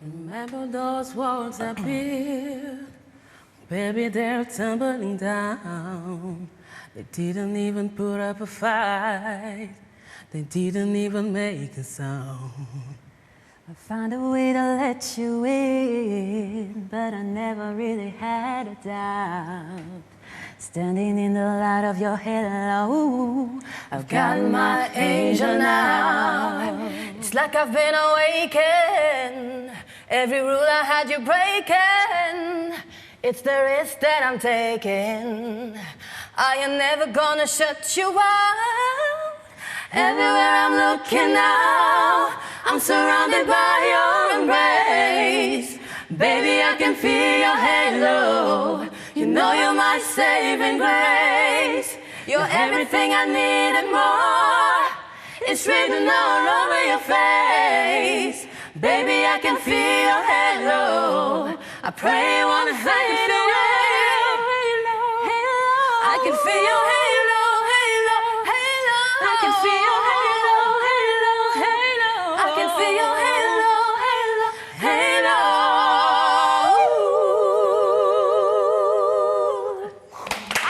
Remember those walls I built, baby, they're tumbling down. They didn't even put up a fight, they didn't even make a sound. I found a way to let you in, but I never really had a doubt. Standing in the light of your halo, I've got my angel now. It's like I've been awakened. Every rule I had you breaking. It's the risk that I'm taking. I am never gonna shut you out. Everywhere I'm looking now, I'm surrounded by your embrace. Baby, I can feel your halo. You know you're my saving grace. You're everything I need and more. It's written all over your face. Baby, I can feel your halo. I pray you wanna fade away. I can feel your halo, halo, halo. I can feel your halo, halo, halo. I can feel your halo, halo, halo.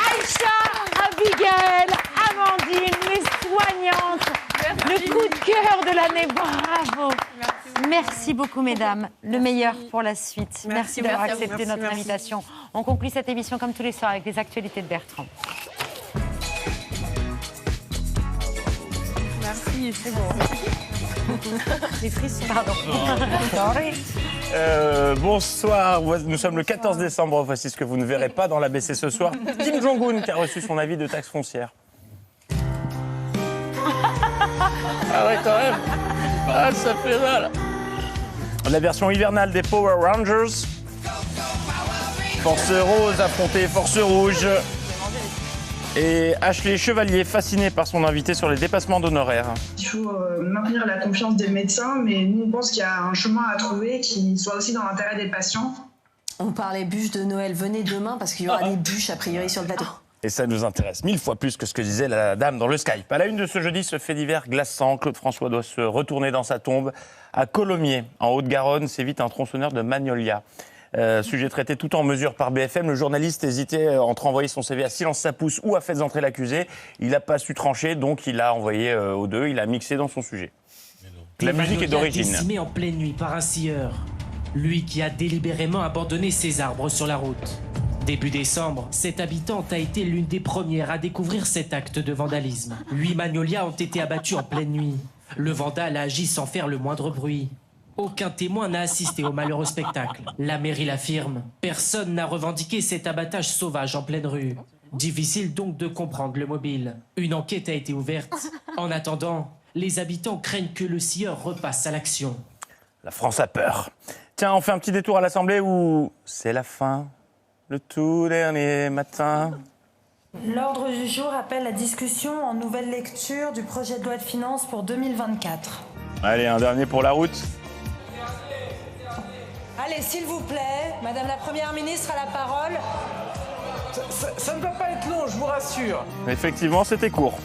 Aïcha, Abigail, Amandine, les soignantes, le coup de cœur de l'année, bravo. Merci beaucoup, mesdames. Le meilleur pour la suite. Merci d'avoir accepté notre invitation. On conclut cette émission comme tous les soirs avec les actualités de Bertrand. Merci, c'est bon. Les frissons. Pardon. Bonsoir, nous sommes le 14 décembre, voici ce que vous ne verrez pas dans l'ABC ce soir. Kim Jong-un qui a reçu son avis de taxe foncière. Ah ouais, quand même. Ah, ça fait mal. La version hivernale des Power Rangers. Force Rose affrontée Force Rouge. Et Ashley Chevalier, fascinée par son invité sur les dépassements d'honoraires. Il faut maintenir la confiance des médecins, mais nous, on pense qu'il y a un chemin à trouver qui soit aussi dans l'intérêt des patients. On parlait bûches de Noël. Venez demain parce qu'il y aura des bûches a priori sur le plateau. Et ça nous intéresse 1000 fois plus que ce que disait la dame dans le Skype. À la une de ce jeudi, ce fait divers glaçant, Claude François doit se retourner dans sa tombe. À Colomiers, en Haute-Garonne, s'évite un tronçonneur de Magnolia. Sujet traité tout en mesure par BFM, le journaliste hésitait entre envoyer son CV à Silence ça pousse ou à Faites entrer l'accusé. Il n'a pas su trancher, donc il a envoyé aux deux, il a mixé dans son sujet. La musique est d'origine. Décimé en pleine nuit par un scieur, lui qui a délibérément abandonné ses arbres sur la route. Début décembre, cette habitante a été l'une des premières à découvrir cet acte de vandalisme. 8 magnolias ont été abattus en pleine nuit. Le vandale a agi sans faire le moindre bruit. Aucun témoin n'a assisté au malheureux spectacle. La mairie l'affirme. Personne n'a revendiqué cet abattage sauvage en pleine rue. Difficile donc de comprendre le mobile. Une enquête a été ouverte. En attendant, les habitants craignent que le scieur repasse à l'action. La France a peur. Tiens, on fait un petit détour à l'Assemblée où c'est la fin. Le tout dernier matin. L'ordre du jour appelle la discussion en nouvelle lecture du projet de loi de finances pour 2024. Allez, un dernier pour la route. Allez, s'il vous plaît, Madame la Première ministre a la parole. Ça ne va pas être long, je vous rassure. Effectivement, c'était court.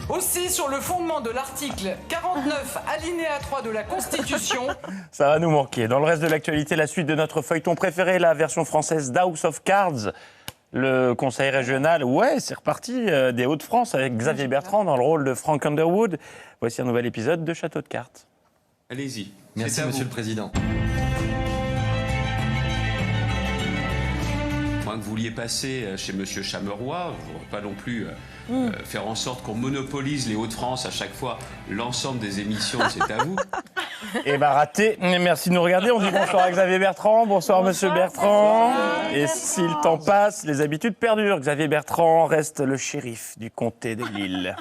Aussi, sur le fondement de l'article 49, alinéa 3 de la Constitution... Ça va nous manquer. Dans le reste de l'actualité, la suite de notre feuilleton préféré, la version française d'House of Cards. Le conseil régional, ouais, c'est reparti des Hauts-de-France avec Xavier Bertrand dans le rôle de Frank Underwood. Voici un nouvel épisode de Château de cartes. Allez-y. Merci, Monsieur le Président. Moins que vous vouliez passer chez Monsieur Chameroy, vous ne pas non plus faire en sorte qu'on monopolise les Hauts-de-France à chaque fois l'ensemble des émissions, c'est à vous. Eh ben raté, merci de nous regarder. On dit bonsoir à Xavier Bertrand. Bonsoir Monsieur Bertrand. Et si le temps passe, les habitudes perdurent. Xavier Bertrand reste le shérif du comté de Lille.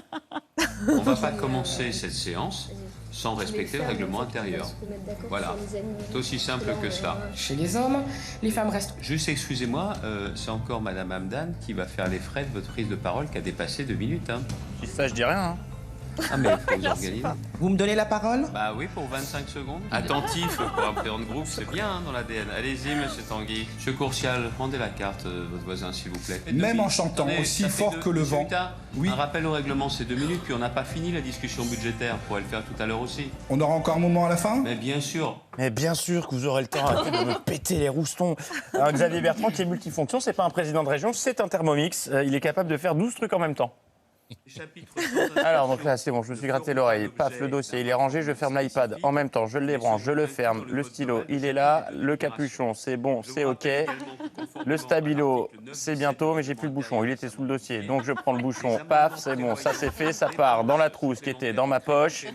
On ne va pas commencer cette séance sans respecter le règlement intérieur. Voilà, c'est aussi simple que cela. Chez les hommes, les femmes restent... Juste excusez-moi, c'est encore Madame Hamdan qui va faire les frais de votre prise de parole qui a dépassé 2 minutes. Hein. Si ça, je dis rien. Hein. Ah mais il faut vous organiser. Vous me donnez la parole? Bah oui, pour 25 secondes. Attentif pour un président de groupe, c'est bien hein, dans l'ADN. Allez-y, monsieur Tanguy. Monsieur Courcial, rendez la carte, votre voisin, s'il vous plaît. Même en chantant aussi fort que le vent. Oui. Un rappel au règlement, c'est 2 minutes, puis on n'a pas fini la discussion budgétaire. On pourrait le faire tout à l'heure aussi. On aura encore un moment à la fin? Mais bien sûr. Mais bien sûr que vous aurez le temps arrêtez de me péter les roustons. Alors, Xavier Bertrand, qui est multifonction, c'est pas un président de région, c'est un Thermomix. Il est capable de faire 12 trucs en même temps. Alors, donc là, c'est bon, je me suis gratté l'oreille. Paf, le dossier, il est rangé, je ferme l'iPad. En même temps, je le débranche, je le ferme. Le stylo, il est là. Le capuchon, c'est bon, c'est OK. Le stabilo, c'est bientôt, mais j'ai plus le bouchon. Il était sous le dossier. Donc, je prends le bouchon. Paf, c'est bon, ça c'est fait. Ça part dans la trousse qui était dans ma poche.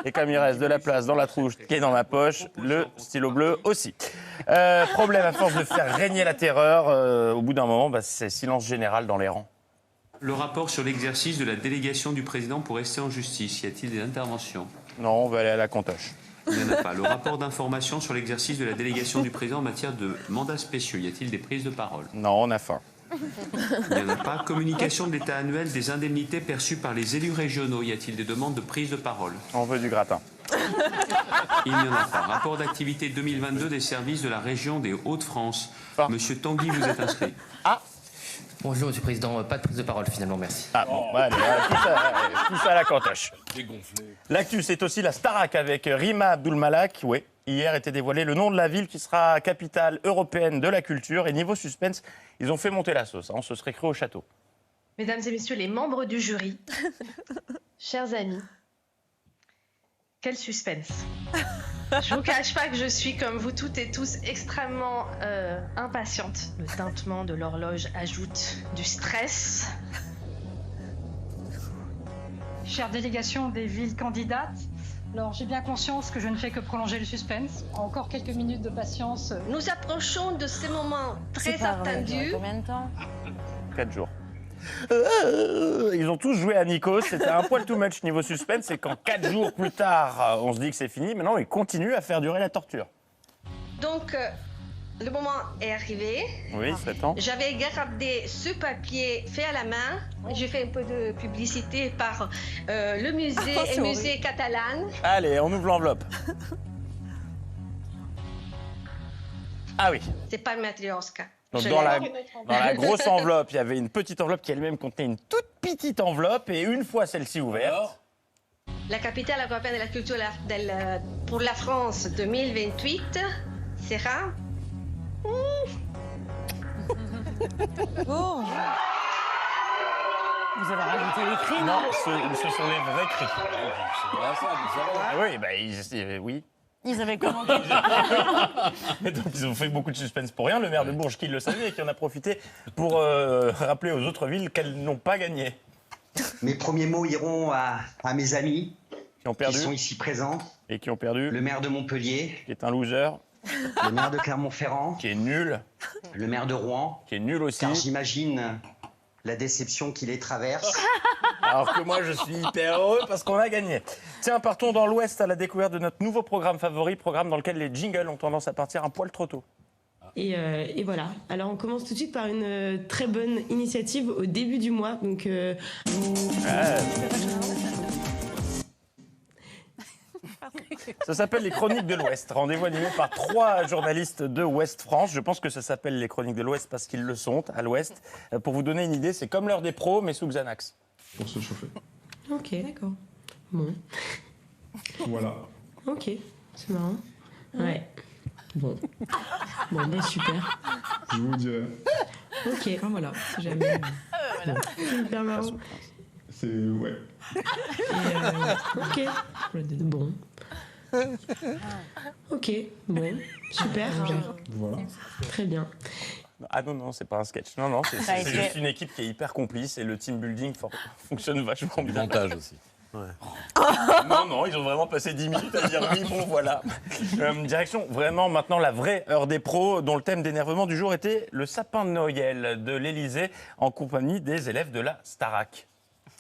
Et comme il reste de la place dans la trousse qui est dans ma poche, le stylo bleu aussi. Problème, à force de faire régner la terreur, au bout d'un moment, c'est silence général dans les rangs. Le rapport sur l'exercice de la délégation du président pour rester en justice, y a-t-il des interventions? Non, on va aller à la contoche. Il n'y en a pas. Le rapport d'information sur l'exercice de la délégation du président en matière de mandats spéciaux, y a-t-il des prises de parole? Non, on a faim. Il n'y en a pas. Communication de l'état annuel des indemnités perçues par les élus régionaux, y a-t-il des demandes de prise de parole? On veut du gratin. Il n'y en a pas. Rapport d'activité 2022 des services de la région des Hauts-de-France. Monsieur Tanguy, vous êtes inscrit. Ah. Bonjour, Monsieur le Président. Pas de prise de parole, finalement, merci. Ah bon, allez, tout ça à la cantoche. Dégonflé. L'actu, c'est aussi la Starac avec Rima Abdul-Malak. Oui, hier était dévoilé le nom de la ville qui sera capitale européenne de la culture. Et niveau suspense, ils ont fait monter la sauce. On se serait cru au château. Mesdames et messieurs les membres du jury, chers amis, quel suspense. Je ne vous cache pas que je suis, comme vous toutes et tous, extrêmement impatiente. Le tintement de l'horloge ajoute du stress. Chère délégation des villes candidates, alors j'ai bien conscience que je ne fais que prolonger le suspense. Encore quelques minutes de patience. Nous approchons de ces moments très attendus. Combien de temps? 4 jours. Ils ont tous joué à Nikos, c'était un poil too much niveau suspense, et quand 4 jours plus tard, on se dit que c'est fini, maintenant ils continuent à faire durer la torture. Donc, le moment est arrivé. Oui, il serait temps. J'avais gardé ce papier fait à la main. J'ai fait un peu de publicité par le musée catalan. Allez, on ouvre l'enveloppe. Ah oui. C'est pas Matryoshka. Donc dans la grosse enveloppe, il y avait une petite enveloppe qui elle-même contenait une toute petite enveloppe, et une fois celle-ci ouverte... La capitale européenne de la culture pour la France 2028 sera... Oh. Vous avez rajouté les cris, non? Ce sont les vrais cris. Ah oui, oui. Ils avaient commenté. Mais donc, ils ont fait beaucoup de suspense pour rien. Le maire de Bourges qui le savait et qui en a profité pour rappeler aux autres villes qu'elles n'ont pas gagné. Mes premiers mots iront à mes amis qui ont perdu, qui sont ici présents. Et qui ont perdu. Le maire de Montpellier. Qui est un loser. Le maire de Clermont-Ferrand. Qui est nul. Le maire de Rouen. Qui est nul aussi. Car j'imagine la déception qui les traverse. Alors que moi, je suis hyper heureux parce qu'on a gagné. Tiens, partons dans l'Ouest à la découverte de notre nouveau programme favori, programme dans lequel les jingles ont tendance à partir un poil trop tôt. Et voilà. Alors, on commence tout de suite par une très bonne initiative au début du mois. Donc, Ça s'appelle les Chroniques de l'Ouest. Rendez-vous animé par 3 journalistes de Ouest France. Je pense que ça s'appelle les Chroniques de l'Ouest parce qu'ils le sont à l'Ouest. Pour vous donner une idée, c'est comme l'heure des pros, mais sous Xanax. Pour se chauffer. Ok, d'accord. Bon. Voilà. Ok, c'est marrant. Ouais. Bon. Bon, ben super. Je vous dirai. Ok, enfin, voilà. Si jamais. Voilà. C'est hyper marrant. C'est... ouais. Ok. Bon. Ok, bon, super. Voilà. Très bien. Ah non, c'est pas un sketch. Non, c'est juste une équipe qui est hyper complice et le team building fonctionne vachement bien. Le montage aussi. Ouais. Non, ils ont vraiment passé 10 minutes à dire oui, bon, voilà. Direction, vraiment, maintenant, la vraie heure des pros, dont le thème d'énervement du jour était le sapin de Noël de l'Élysée, en compagnie des élèves de la Starac.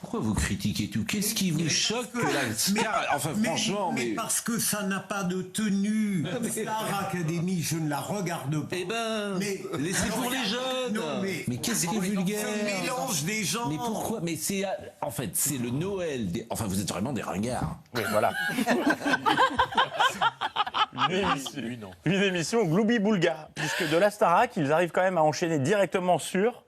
Pourquoi vous critiquez tout? Qu'est-ce qui vous choque que la Star... Enfin, franchement, mais parce que ça n'a pas de tenue. Star Academy, je ne la regarde pas. Eh ben, laissez pour les jeunes. Non, mais qu'est-ce qui est vulgaire? Ce mélange des gens. Mais pourquoi? Mais c'est... En fait, c'est le Noël des... Enfin, vous êtes vraiment des ringards. Oui, voilà. Une émission Gloubi-Boulga, puisque de la Starac, ils arrivent quand même à enchaîner directement sur...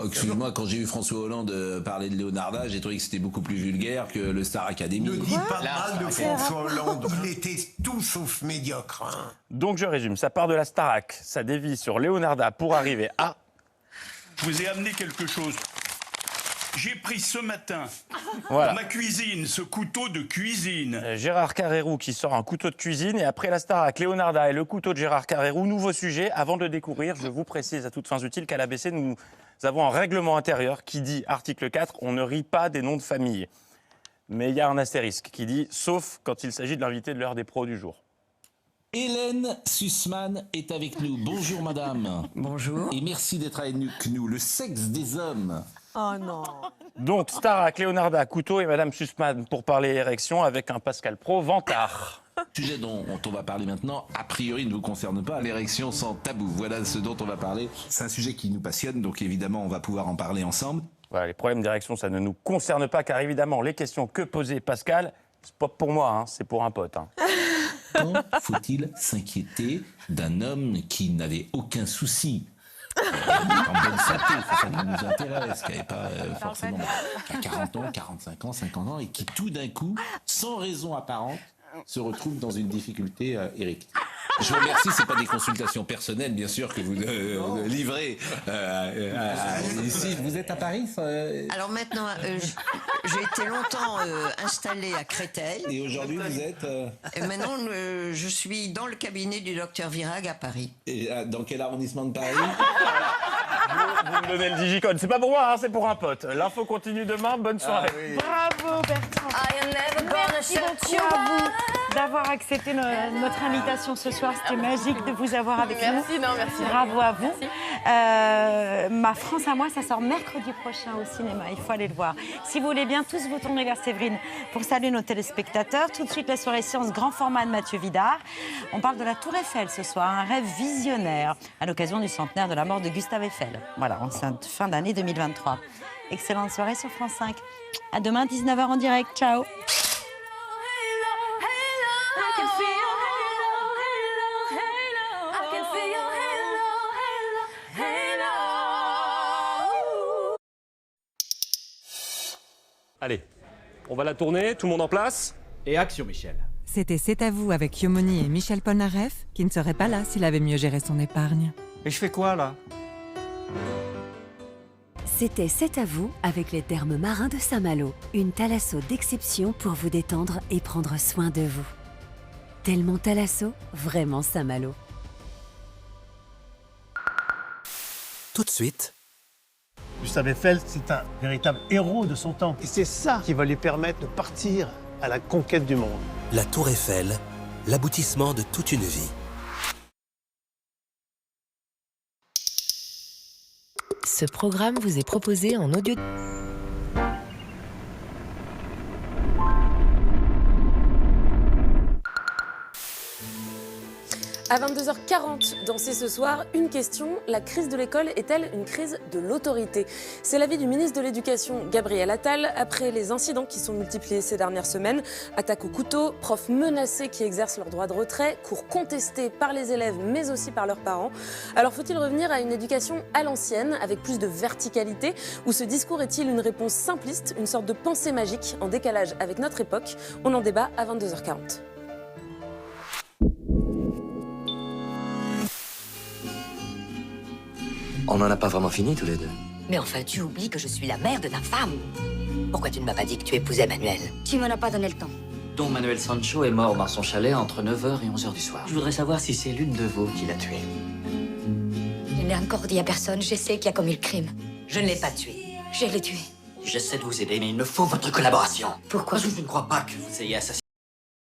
Excuse-moi, quand j'ai vu François Hollande parler de Leonarda, j'ai trouvé que c'était beaucoup plus vulgaire que le Star Academy. Ne dis pas mal de François Hollande, il était tout sauf médiocre. Hein. Donc je résume, ça part de la Starac, ça dévie sur Leonarda pour arriver à... Je vous ai amené quelque chose. J'ai pris ce matin, Voilà. dans ma cuisine, ce couteau de cuisine. Gérard Carrérou qui sort un couteau de cuisine, et après la Starac, Leonarda et le couteau de Gérard Carrérou, nouveau sujet. Avant de le découvrir, je vous précise à toutes fins utiles qu'à l'ABC, nous avons un règlement intérieur qui dit, article 4, on ne rit pas des noms de famille. Mais il y a un astérisque qui dit, sauf quand il s'agit de l'invité de l'heure des pros du jour. Hélène Sussman est avec nous. Bonjour madame. Bonjour. Et merci d'être avec nous. Le sexe des hommes. Oh non. Donc Starac, Leonarda, couteau et madame Sussman pour parler érection avec un Pascal Pro vantard. Sujet dont on va parler maintenant, a priori ne vous concerne pas, l'érection sans tabou. Voilà ce dont on va parler. C'est un sujet qui nous passionne, donc évidemment on va pouvoir en parler ensemble. Voilà, les problèmes d'érection, ça ne nous concerne pas, car évidemment, les questions que posait Pascal, c'est pas pour moi, hein, c'est pour un pote. Hein. Quand faut-il s'inquiéter d'un homme qui n'avait aucun souci en bonne santé, c'est ça qui nous intéresse, qui n'avait pas forcément 40 ans, 45 ans, 50 ans, et qui tout d'un coup, sans raison apparente, se retrouve dans une difficulté érectile. Je vous remercie, c'est pas des consultations personnelles, bien sûr, que vous livrez ici. Vous êtes à Paris Alors maintenant, j'ai été longtemps installée à Créteil. Et aujourd'hui, vous êtes Et maintenant, je suis dans le cabinet du docteur Virag à Paris. Et dans quel arrondissement de Paris? Vous me donnez le digicode. C'est pas pour moi, hein, c'est pour un pote. L'info continue demain. Bonne soirée. Ah, oui. Bravo Bertrand. Merci beaucoup à vous d'avoir accepté notre invitation ce soir. C'était magique de vous avoir avec nous. Merci. Bravo à vous. Ma France à moi, ça sort mercredi prochain au cinéma. Il faut aller le voir. Si vous voulez bien tous vous tourner vers Séverine pour saluer nos téléspectateurs. Tout de suite, la soirée séance grand format de Mathieu Vidard. On parle de la Tour Eiffel ce soir, un rêve visionnaire à l'occasion du centenaire de la mort de Gustave Eiffel. Voilà, en fin d'année 2023. Excellente soirée sur France 5. À demain, 19h en direct. Ciao. Allez, on va la tourner, tout le monde en place. Et action, Michel. C'était C'est à vous avec Yomoni et Michel Polnareff, qui ne serait pas là s'il avait mieux géré son épargne. Et je fais quoi, là? C'était C'est à vous avec les thermes marins de Saint-Malo. Une thalasso d'exception pour vous détendre et prendre soin de vous. Tellement thalasso, vraiment Saint-Malo. Tout de suite. Gustave Eiffel, c'est un véritable héros de son temps. Et c'est ça qui va lui permettre de partir à la conquête du monde. La Tour Eiffel, l'aboutissement de toute une vie. Ce programme vous est proposé en audio. À 22h40, dans C'est ce soir, une question. La crise de l'école est-elle une crise de l'autorité? C'est l'avis du ministre de l'Éducation, Gabriel Attal, après les incidents qui sont multipliés ces dernières semaines. Attaques au couteau, profs menacés qui exercent leur droit de retrait, cours contestés par les élèves mais aussi par leurs parents. Alors faut-il revenir à une éducation à l'ancienne, avec plus de verticalité, ou ce discours est-il une réponse simpliste, une sorte de pensée magique en décalage avec notre époque? On en débat à 22h40. On n'en a pas vraiment fini tous les deux. Mais enfin, tu oublies que je suis la mère de ta femme. Pourquoi tu ne m'as pas dit que tu épousais Manuel? Tu m'en as pas donné le temps. Don Manuel Sancho est mort dans son chalet entre 9h et 11h du soir. Je voudrais savoir si c'est l'une de vous qui l'a tué. Je ne l'ai encore dit à personne. Je sais qui a commis le crime. Je ne l'ai pas tué. Je l'ai tué. J'essaie de vous aider, mais il me faut votre collaboration. Pourquoi? Parce que je ne crois pas que vous ayez assassiné